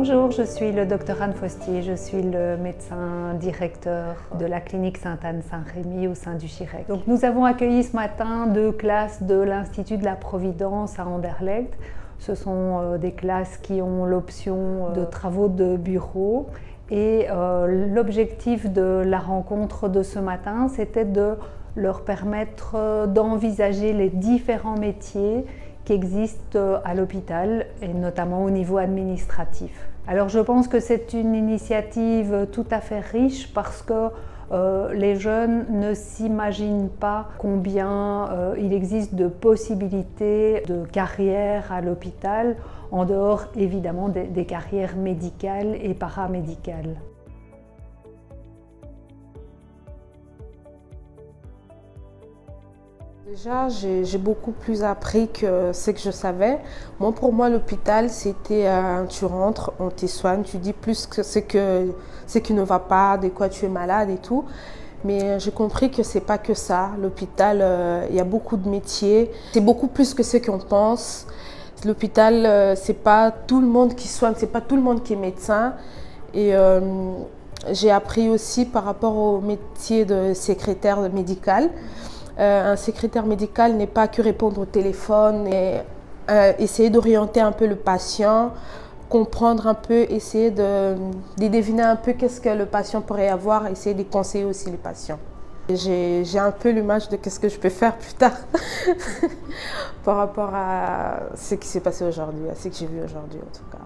Bonjour, je suis le docteur Anne Fostier, je suis le médecin directeur de la clinique Sainte-Anne-Saint-Rémy au sein du Chirec. Donc, nous avons accueilli ce matin 2 classes de l'Institut de la Providence à Anderlecht. Ce sont des classes qui ont l'option de travaux de bureau et l'objectif de la rencontre de ce matin, c'était de leur permettre d'envisager les différents métiers qui existent à l'hôpital et notamment au niveau administratif. Alors je pense que c'est une initiative tout à fait riche parce que les jeunes ne s'imaginent pas combien il existe de possibilités de carrière à l'hôpital, en dehors évidemment des carrières médicales et paramédicales. Déjà, j'ai beaucoup plus appris que ce que je savais. Moi, pour moi, l'hôpital, c'était tu rentres, on te soigne, tu dis plus que ce qui ne va pas, de quoi tu es malade et tout. Mais j'ai compris que c'est pas que ça. L'hôpital, il y a beaucoup de métiers. C'est beaucoup plus que ce qu'on pense. L'hôpital, c'est pas tout le monde qui soigne, c'est pas tout le monde qui est médecin. Et j'ai appris aussi par rapport au métier de secrétaire médical. Un secrétaire médical n'est pas que répondre au téléphone et essayer d'orienter un peu le patient, comprendre un peu, essayer de deviner un peu qu'est-ce que le patient pourrait avoir, essayer de conseiller aussi les patients. J'ai un peu l'image de qu'est-ce que je peux faire plus tard par rapport à ce qui s'est passé aujourd'hui, à ce que j'ai vu aujourd'hui en tout cas.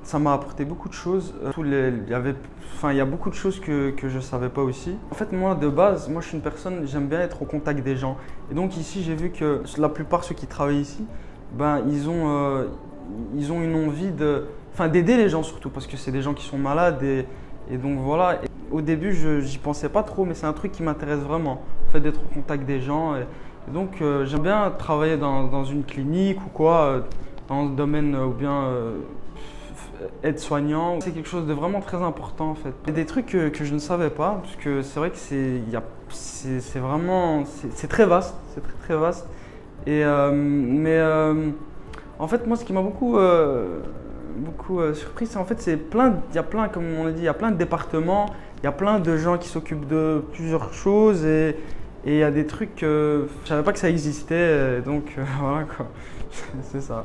Ça m'a apporté beaucoup de choses. Il y a beaucoup de choses que je ne savais pas aussi. En fait, moi, de base, je suis une personne, j'aime bien être au contact des gens. Et donc ici, j'ai vu que la plupart ceux qui travaillent ici, ils ont une envie d'aider les gens surtout, parce que c'est des gens qui sont malades. Et donc voilà. Et au début, j'y pensais pas trop, mais c'est un truc qui m'intéresse vraiment, le fait d'être au contact des gens. Et donc, j'aime bien travailler dans une clinique ou quoi, dans ce domaine ou bien aide-soignant. C'est quelque chose de vraiment très important en fait. Il y a des trucs que je ne savais pas, parce que c'est vrai que c'est très vaste, c'est très vaste. Et, en fait, moi, ce qui m'a beaucoup surpris, c'est en fait, il y a plein, comme on a dit, il y a plein de départements, il y a plein de gens qui s'occupent de plusieurs choses et il y a des trucs, je ne savais pas que ça existait, donc voilà quoi, c'est ça.